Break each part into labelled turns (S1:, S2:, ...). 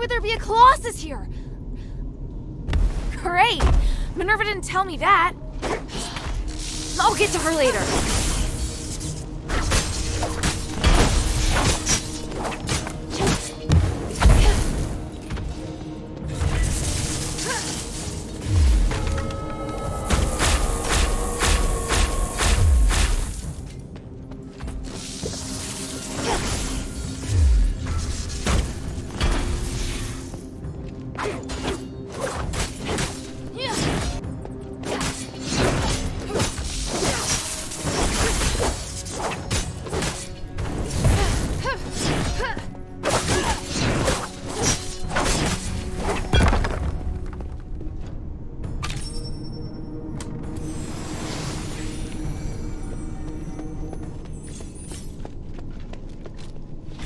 S1: would there be a Colossus here? Great! Minerva didn't tell me that. I'll get to her later.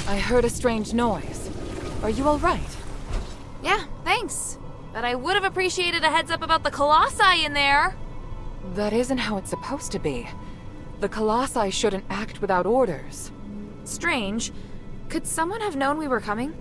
S2: I heard a strange noise. Are you all right?
S1: Yeah, thanks. But I would have appreciated a heads up about the Colossi in there.
S2: That isn't how it's supposed to be. The Colossi shouldn't act without orders.
S1: Strange. Could someone have known we were coming?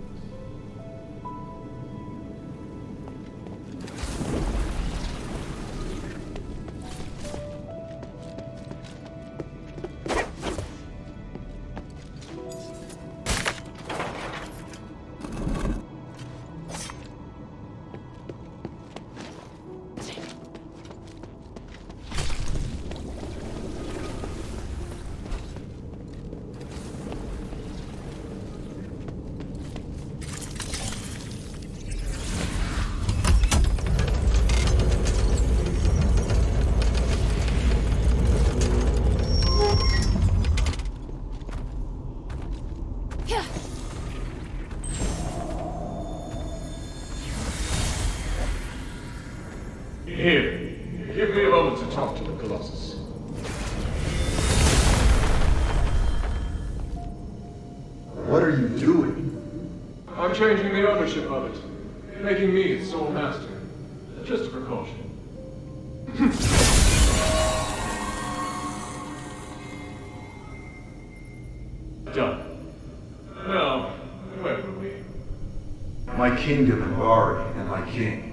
S3: Here, give me a moment to talk to the Colossus.
S4: What are you doing?
S3: I'm changing the ownership of it, making me its sole master. Just a precaution. Done. Now, where were we?
S4: My kingdom, Embark, and my king.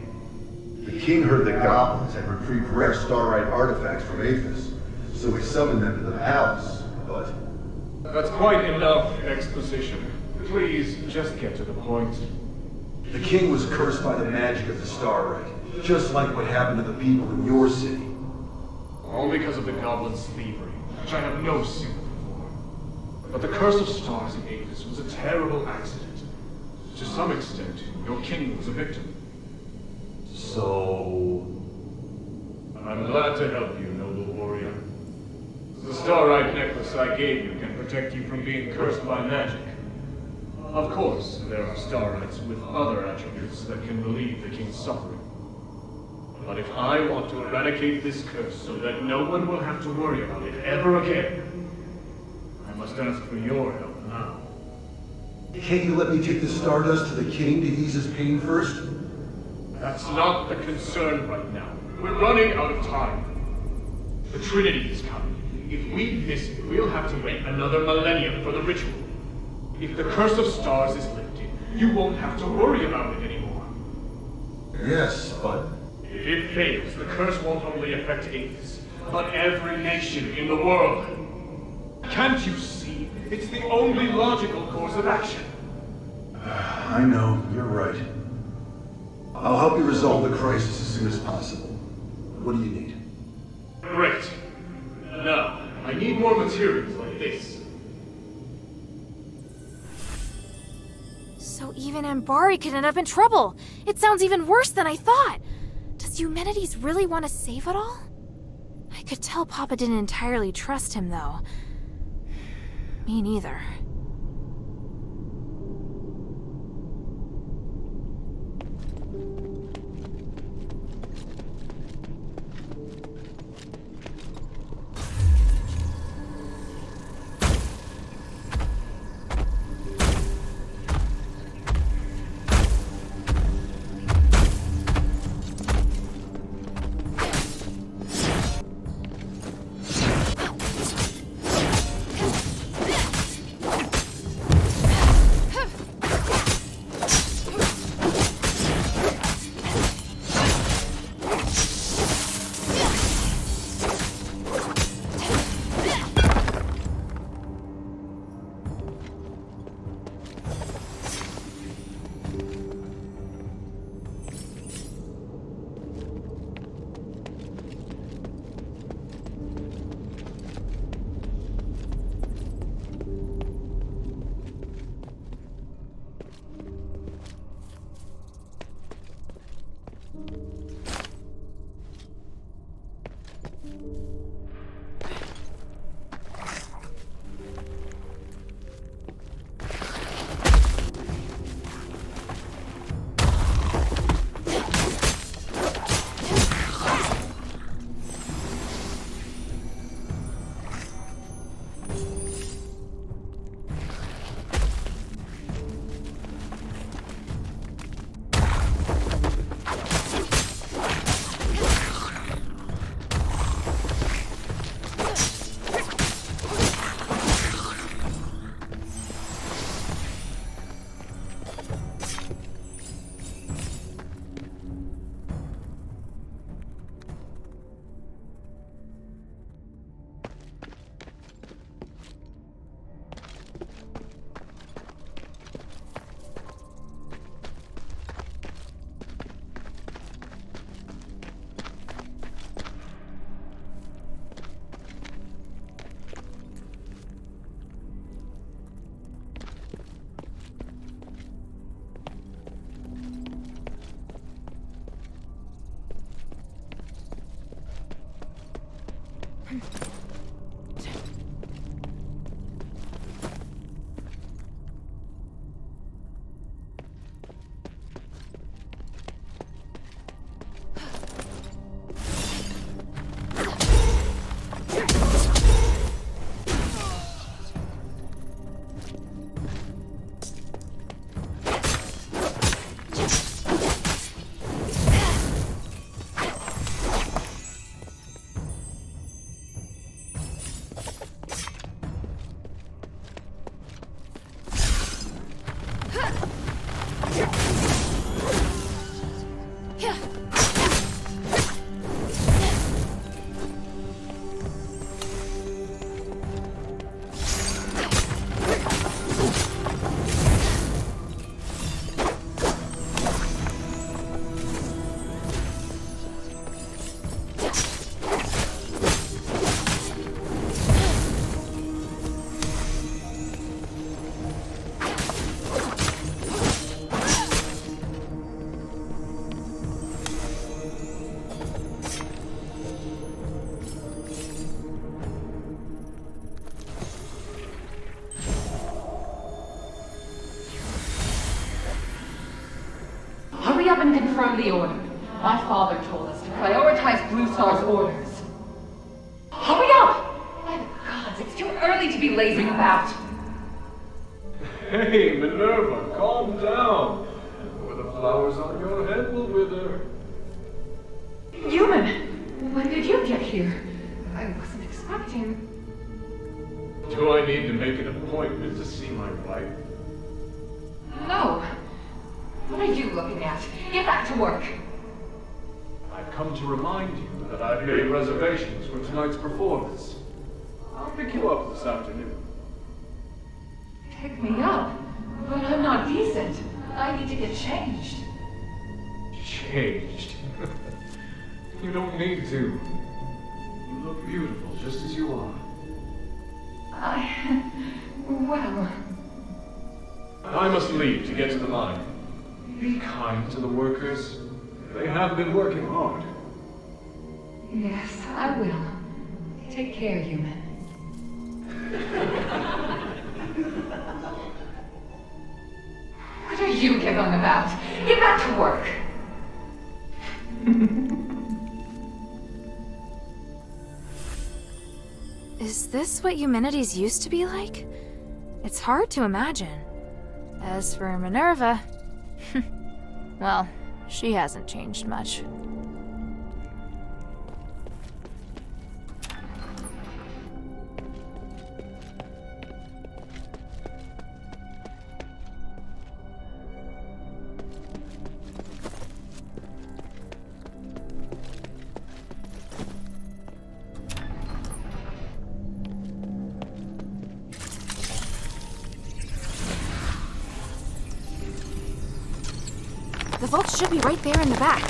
S4: The king heard the goblins had retrieved rare starlight artifacts from Aphes, so he summoned them to the palace, but...
S3: That's quite enough exposition. Please, just get to the point.
S4: The king was cursed by the magic of the starlight, just like what happened to the people in your city.
S3: All because of the goblins' thievery, which I have no sympathy for. But the curse of stars in Aphes was a terrible accident. To some extent, your king was a victim.
S4: So...
S3: I'm glad to help you, noble warrior. The starlight necklace I gave you can protect you from being cursed by magic. Of course, there are starlights with other attributes that can relieve the king's suffering. But if I want to eradicate this curse so that no one will have to worry about it ever again, I must ask for your help now.
S4: Can't you let me take the stardust to the king to ease his pain first?
S3: That's not the concern right now. We're running out of time. The Trinity is coming. If we miss it, we'll have to wait another millennium for the ritual. If the curse of stars is lifted, you won't have to worry about it anymore.
S4: Yes, but...
S3: If it fails, the curse won't only affect Aphes, but every nation in the world. Can't you see? It's the only logical course of action.
S4: I know, you're right. I'll help you resolve the crisis as soon as possible. What do you need?
S3: Great. Now, I need more materials like this.
S1: So even Embark could end up in trouble. It sounds even worse than I thought. Does Eumenides really want to save it all? I could tell Papa didn't entirely trust him, though. Me neither.
S2: Hurry up and confirm the order. My father told us to prioritize Blue Star's orders. Hurry up! By the gods, it's too early to be lazing about.
S3: Hey, Minerva, calm down. Or the flowers on your head will wither.
S2: Human, when did you get here? I wasn't expecting...
S3: Do I need to make an appointment to see my wife?
S2: No. What are you looking at? Get back to work.
S3: I've come to remind you that I've made reservations for tonight's performance. I'll pick you up this afternoon.
S2: Pick me up? But I'm not decent. I need to get changed.
S3: Changed? You don't need to. You look beautiful just as you are.
S2: Well...
S3: I must leave to get to the mine. Be kind to the workers. They have been working hard.
S2: Yes, I will. Take care, human. What are you giggling about? Get back to work.
S1: Is this what humanities used to be like? It's hard to imagine. As for Minerva, well, she hasn't changed much. The vault should be right there in the back.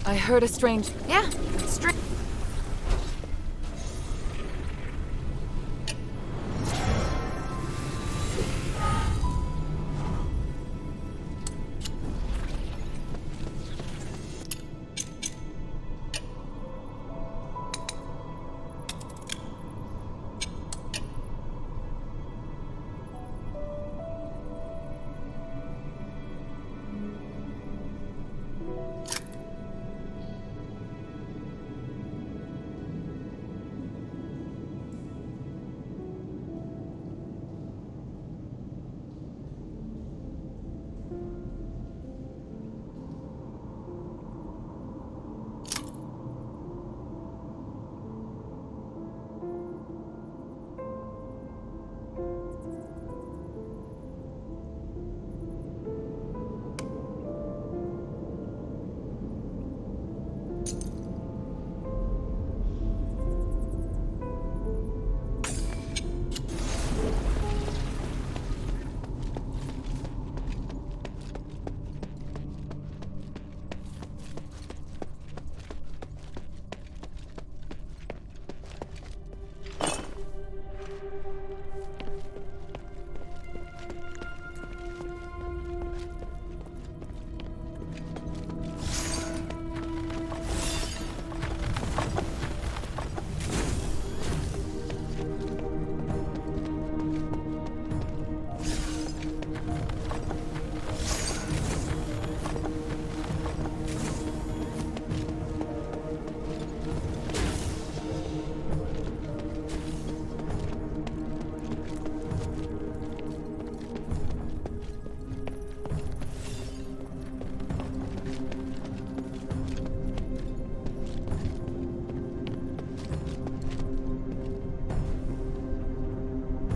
S5: I heard a strange...
S1: Yeah, strange.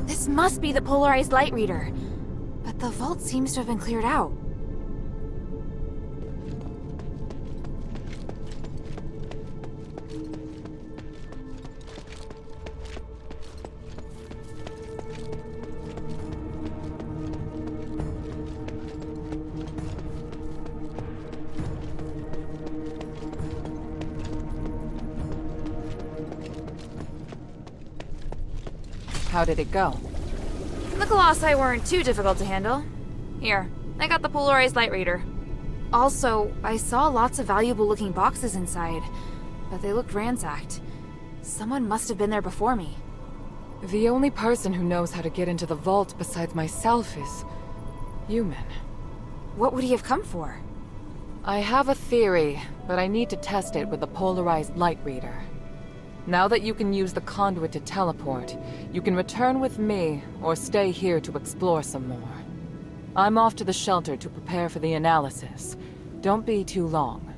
S1: This must be the polarized light reader. But the vault seems to have been cleared out.
S5: How did it go?
S1: The Colossi weren't too difficult to handle. Here, I got the polarized light reader. Also, I saw lots of valuable-looking boxes inside, but they looked ransacked. Someone must have been there before me.
S5: The only person who knows how to get into the vault besides myself is... human.
S1: What would he have come for?
S5: I have a theory, but I need to test it with the polarized light reader. Now that you can use the conduit to teleport, you can return with me, or stay here to explore some more. I'm off to the shelter to prepare for the analysis. Don't be too long.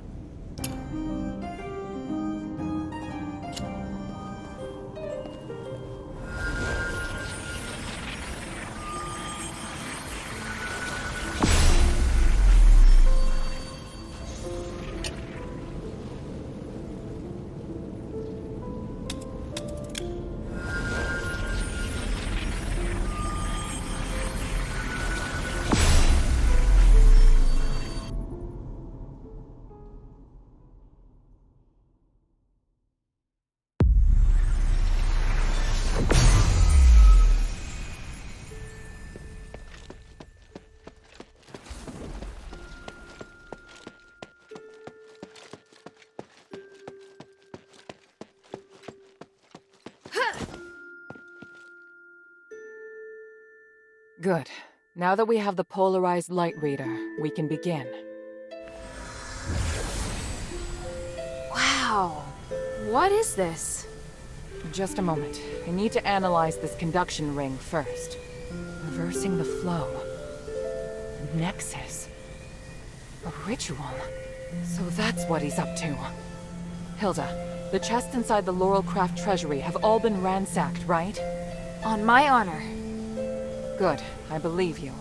S5: Good. Now that we have the polarized light reader, we can begin.
S1: Wow. What is this?
S5: Just a moment. I need to analyze this conduction ring first. Reversing the flow. A nexus. A ritual. So that's what he's up to. Hilda, the chests inside the Laurel craft treasury have all been ransacked, right?
S1: On my honor.
S5: Good. I believe you.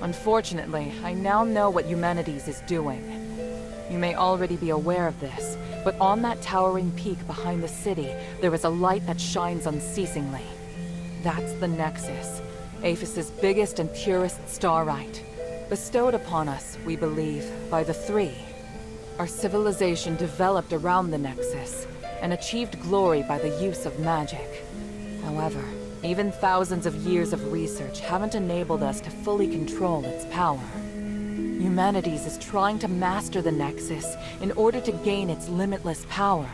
S5: Unfortunately, I now know what Humanities is doing. You may already be aware of this, but on that towering peak behind the city, there is a light that shines unceasingly. That's the Nexus, Aphes' biggest and purest starlight. Bestowed upon us, we believe, by the Three. Our civilization developed around the Nexus, and achieved glory by the use of magic. However, even thousands of years of research haven't enabled us to fully control its power. Humanities is trying to master the Nexus in order to gain its limitless power.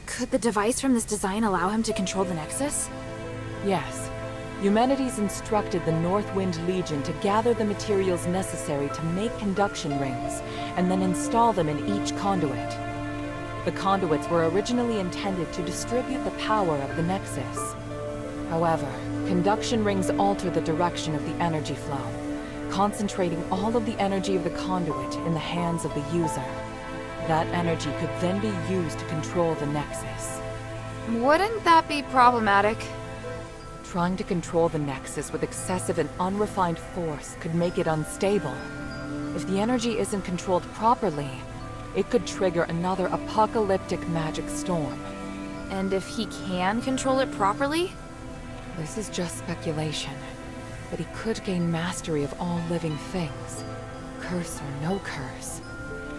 S1: Could the device from this design allow him to control the Nexus?
S5: Yes. Humanities instructed the Northwind Legion to gather the materials necessary to make conduction rings, and then install them in each conduit. The conduits were originally intended to distribute the power of the Nexus. However, conduction rings alter the direction of the energy flow, concentrating all of the energy of the conduit in the hands of the user. That energy could then be used to control the Nexus.
S1: Wouldn't that be problematic?
S5: Trying to control the Nexus with excessive and unrefined force could make it unstable. If the energy isn't controlled properly, it could trigger another apocalyptic magic storm.
S1: And if he can control it properly?
S5: This is just speculation, but he could gain mastery of all living things, curse or no curse.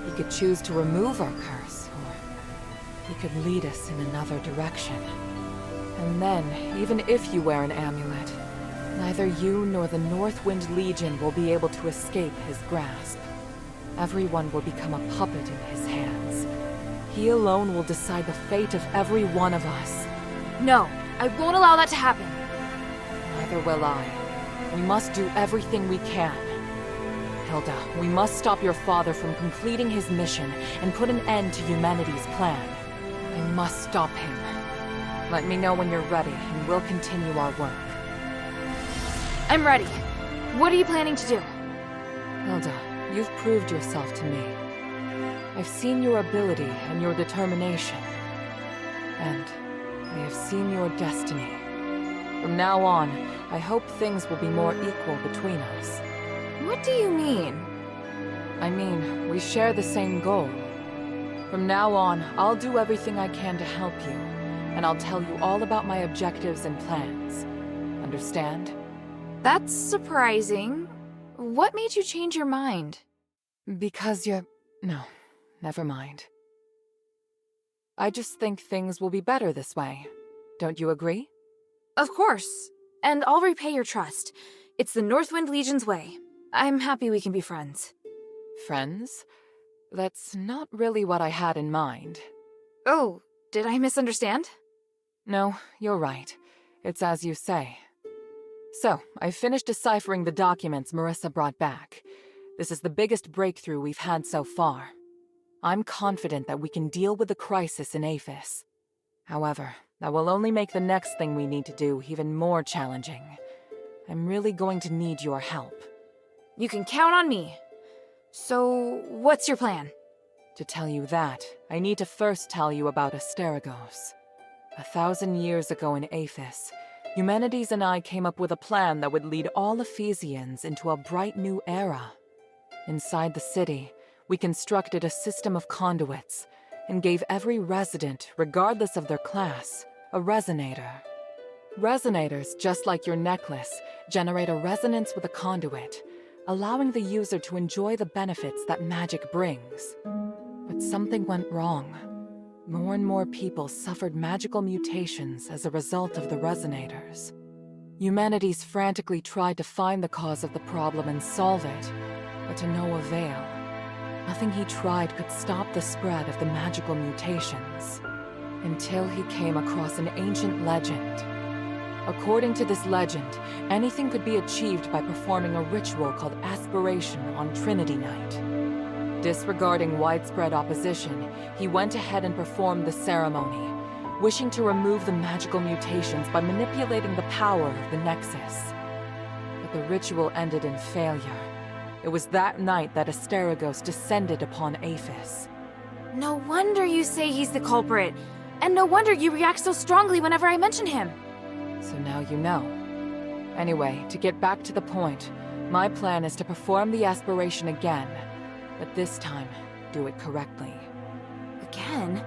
S5: He could choose to remove our curse, or he could lead us in another direction. And then, even if you wear an amulet, neither you nor the Northwind Legion will be able to escape his grasp. Everyone will become a puppet in his hands. He alone will decide the fate of every one of us.
S1: No, I won't allow that to happen.
S5: Neither will I. We must do everything we can. Hilda, we must stop your father from completing his mission and put an end to humanity's plan. I must stop him. Let me know when you're ready, and we'll continue our work.
S1: I'm ready. What are you planning to do?
S5: Hilda, you've proved yourself to me. I've seen your ability and your determination. And I have seen your destiny. From now on, I hope things will be more equal between us.
S1: What do you mean?
S5: I mean, we share the same goal. From now on, I'll do everything I can to help you, and I'll tell you all about my objectives and plans. Understand?
S1: That's surprising. What made you change your mind?
S5: Because you're... No, never mind. I just think things will be better this way. Don't you agree?
S1: Of course. And I'll repay your trust. It's the Northwind Legion's way. I'm happy we can be friends.
S5: Friends? That's not really what I had in mind.
S1: Oh, did I misunderstand?
S5: No, you're right. It's as you say. So, I finished deciphering the documents Marissa brought back. This is the biggest breakthrough we've had so far. I'm confident that we can deal with the crisis in Aphes. However, that will only make the next thing we need to do even more challenging. I'm really going to need your help.
S1: You can count on me. So, what's your plan?
S5: To tell you that, I need to first tell you about Asterigos. 1,000 years ago in Aphes, Humanities and I came up with a plan that would lead all Ephesians into a bright new era. Inside the city, we constructed a system of conduits and gave every resident, regardless of their class, a resonator. Resonators, just like your necklace, generate a resonance with a conduit, allowing the user to enjoy the benefits that magic brings. But something went wrong. More and more people suffered magical mutations as a result of the resonators. Humanities frantically tried to find the cause of the problem and solve it, but to no avail. Nothing he tried could stop the spread of the magical mutations, until he came across an ancient legend. According to this legend, anything could be achieved by performing a ritual called Aspiration on Trinity Night. Disregarding widespread opposition, he went ahead and performed the ceremony, wishing to remove the magical mutations by manipulating the power of the Nexus. But the ritual ended in failure. It was that night that Asterigos descended upon Aphes.
S1: No wonder you say he's the culprit. And no wonder you react so strongly whenever I mention him.
S5: So now you know. Anyway, to get back to the point, my plan is to perform the aspiration again, but this time, do it correctly.
S1: Again?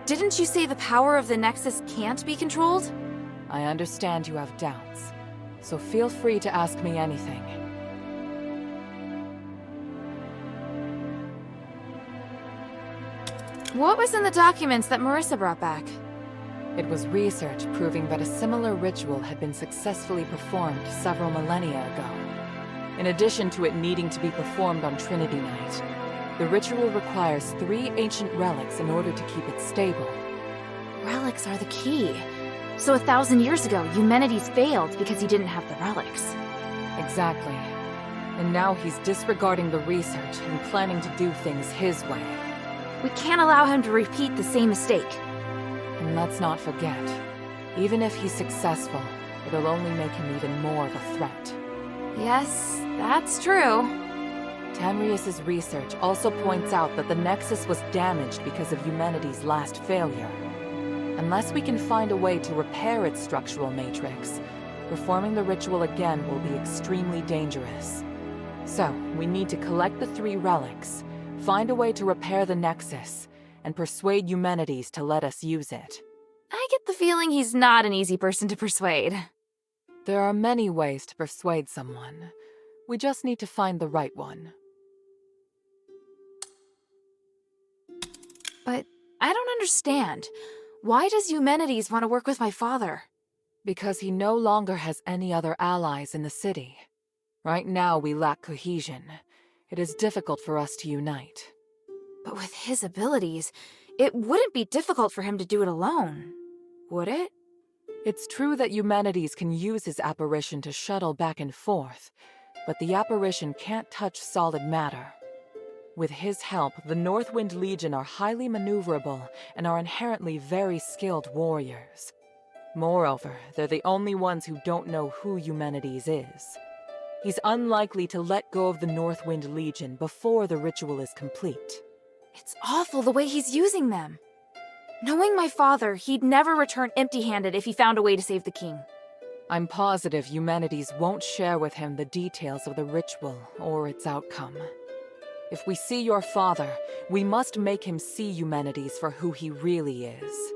S1: Didn't you say the power of the Nexus can't be controlled?
S5: I understand you have doubts, so feel free to ask me anything.
S1: What was in the documents that Marissa brought back?
S5: It was research proving that a similar ritual had been successfully performed several millennia ago. In addition to it needing to be performed on Trinity Night, the ritual requires 3 ancient relics in order to keep it stable.
S1: Relics are the key. So 1,000 years ago, Eumenides failed because he didn't have the relics.
S5: Exactly. And now he's disregarding the research and planning to do things his way.
S1: We can't allow him to repeat the same mistake.
S5: And let's not forget, even if he's successful, it'll only make him even more of a threat.
S1: Yes, that's true.
S5: Tamrius's research also points out that the Nexus was damaged because of Eumenides' last failure. Unless we can find a way to repair its structural matrix, performing the ritual again will be extremely dangerous. So, we need to collect the 3 relics, find a way to repair the Nexus, and persuade Eumenides to let us use it.
S1: I get the feeling he's not an easy person to persuade.
S5: There are many ways to persuade someone. We just need to find the right one.
S1: But I don't understand. Why does Eumenides want to work with my father?
S5: Because he no longer has any other allies in the city. Right now we lack cohesion. It is difficult for us to unite.
S1: But with his abilities, it wouldn't be difficult for him to do it alone, would it?
S5: It's true that Eumenides can use his apparition to shuttle back and forth, but the apparition can't touch solid matter. With his help, the Northwind Legion are highly maneuverable and are inherently very skilled warriors. Moreover, they're the only ones who don't know who Eumenides is. He's unlikely to let go of the Northwind Legion before the ritual is complete.
S1: It's awful the way he's using them. Knowing my father, he'd never return empty-handed if he found a way to save the king.
S5: I'm positive Eumenides won't share with him the details of the ritual or its outcome. If we see your father, we must make him see Eumenides for who he really is.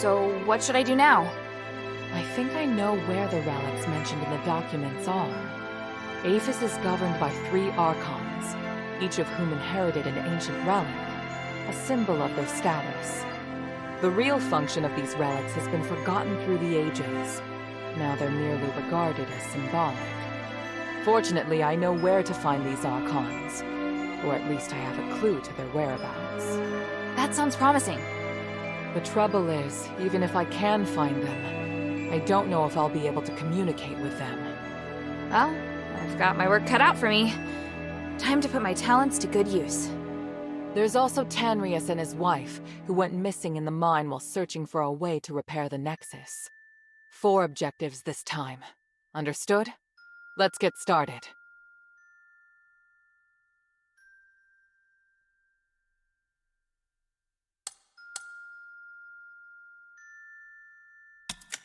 S1: So what should I do now?
S5: I think I know where the relics mentioned in the documents are. Aphes is governed by 3 archons, each of whom inherited an ancient relic, a symbol of their status. The real function of these relics has been forgotten through the ages. Now they're merely regarded as symbolic. Fortunately, I know where to find these archons, or at least I have a clue to their whereabouts.
S1: That sounds promising.
S5: The trouble is, even if I can find them, I don't know if I'll be able to communicate with them.
S1: Well, I've got my work cut out for me. Time to put my talents to good use.
S5: There's also Tanrius and his wife, who went missing in the mine while searching for a way to repair the Nexus. 4 objectives this time. Understood? Let's get started.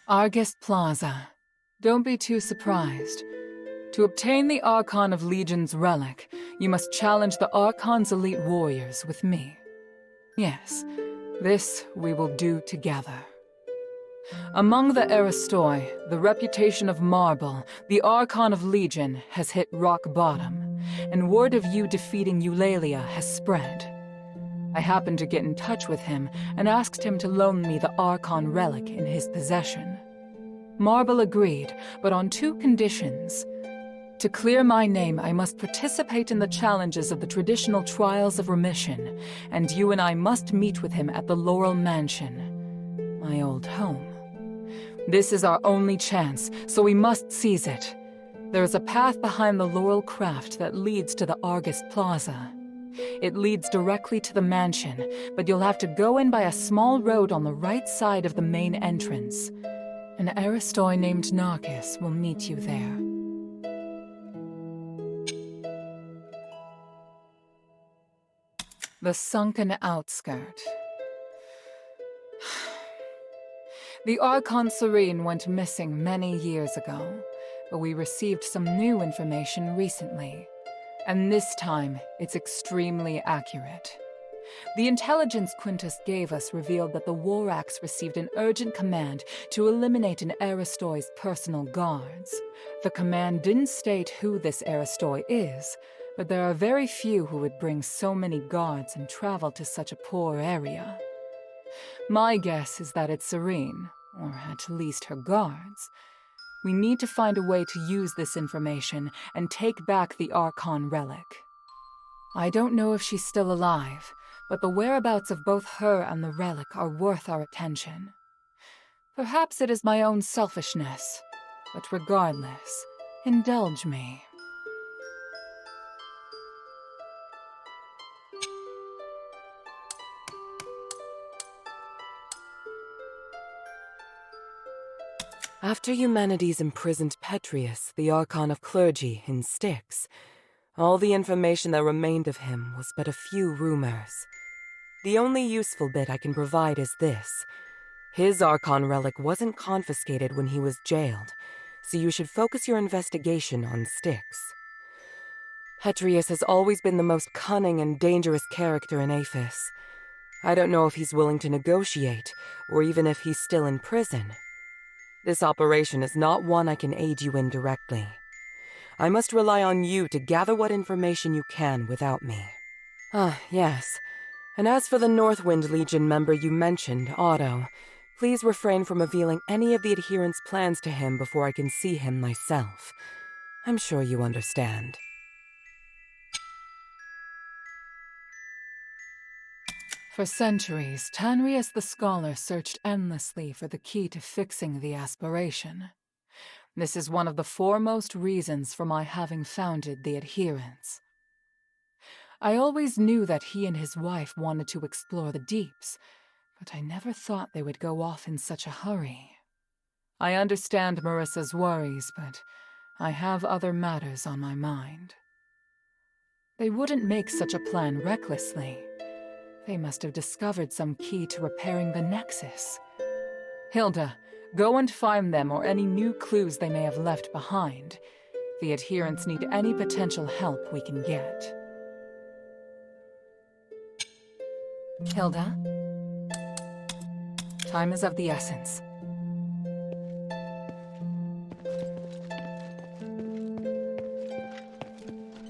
S5: Argus Plaza. Don't be too surprised. To obtain the Archon of Legion's relic, you must challenge the Archon's elite warriors with me. Yes, this we will do together. Among the Aristoi, the reputation of Marble, the Archon of Legion, has hit rock bottom, and word of you defeating Eulalia has spread. I happened to get in touch with him and asked him to loan me the Archon relic in his possession. Marble agreed, but on 2 conditions. To clear my name, I must participate in the challenges of the traditional Trials of Remission, and you and I must meet with him at the Laurel Mansion, my old home. This is our only chance, so we must seize it. There is a path behind the Laurel Craft that leads to the Argus Plaza. It leads directly to the mansion, but you'll have to go in by a small road on the right side of the main entrance. An Aristoi named Narcus will meet you there. The sunken outskirt. The Archon Serene went missing many years ago, but we received some new information recently. And this time, it's extremely accurate. The intelligence Quintus gave us revealed that the Warax received an urgent command to eliminate an Aristoi's personal guards. The command didn't state who this Aristoi is, but there are very few who would bring so many guards and travel to such a poor area. My guess is that it's Serene, or at least her guards. We need to find a way to use this information and take back the Archon relic. I don't know if she's still alive, but the whereabouts of both her and the relic are worth our attention. Perhaps it is my own selfishness, but regardless, indulge me. After Eumenides imprisoned Petrius, the Archon of Clergy, in Styx, all the information that remained of him was but a few rumors. The only useful bit I can provide is this. His Archon relic wasn't confiscated when he was jailed, so you should focus your investigation on Styx. Petrius has always been the most cunning and dangerous character in Aphes. I don't know if he's willing to negotiate, or even if he's still in prison. This operation is not one I can aid you in directly. I must rely on you to gather what information you can without me. Yes. And as for the Northwind Legion member you mentioned, Otto, please refrain from revealing any of the adherents' plans to him before I can see him myself. I'm sure you understand. For centuries, Tanrius the Scholar searched endlessly for the key to fixing the aspiration. This is one of the foremost reasons for my having founded the Adherents. I always knew that he and his wife wanted to explore the deeps, but I never thought they would go off in such a hurry. I understand Marissa's worries, but I have other matters on my mind. They wouldn't make such a plan recklessly. They must have discovered some key to repairing the Nexus. Hilda, go and find them or any new clues they may have left behind. The Adherents need any potential help we can get. Hilda? Time is of the essence.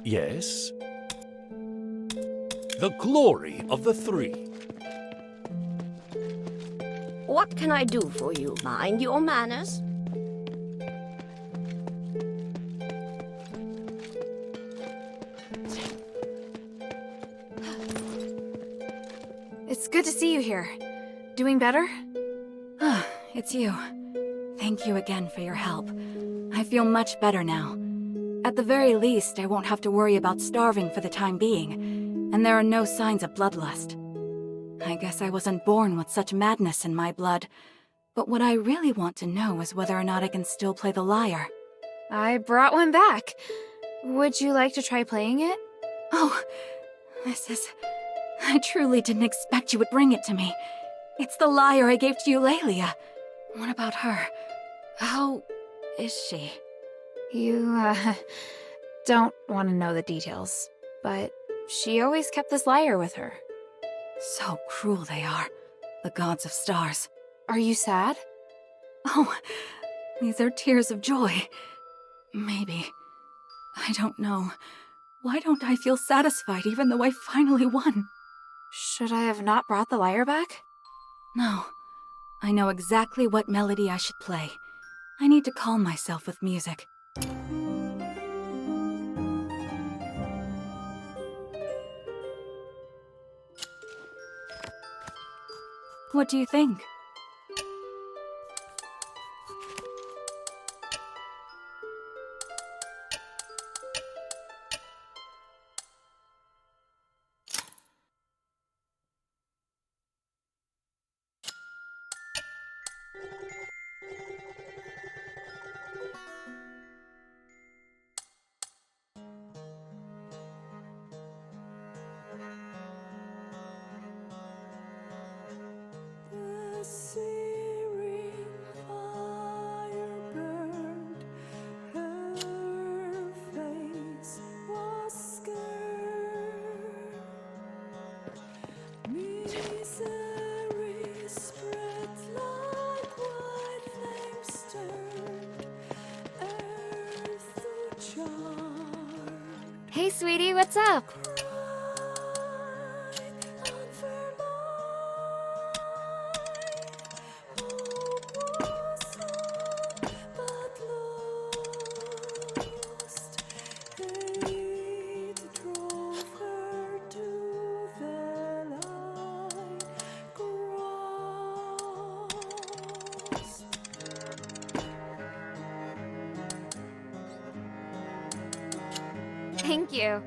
S6: Yes? The glory of the three.
S7: What can I do for you? Mind your manners?
S1: It's good to see you here. Doing better?
S8: It's you. Thank you again for your help. I feel much better now. At the very least, I won't have to worry about starving for the time being, and there are no signs of bloodlust. I guess I wasn't born with such madness in my blood, but what I really want to know is whether or not I can still play the lyre.
S1: I brought one back. Would you like to try playing it?
S8: Oh, I truly didn't expect you would bring it to me. It's the lyre I gave to Eulalia. What about her? How is she?
S1: You, don't want to know the details, but she always kept this lyre with her.
S8: So cruel they are, the gods of stars.
S1: Are you sad?
S8: Oh, these are tears of joy. Maybe. I don't know. Why don't I feel satisfied even though I finally won?
S1: Should I have not brought the lyre back?
S8: No. I know exactly what melody I should play. I need to calm myself with music. What do you think?
S1: Hey, sweetie, what's up? Thank you.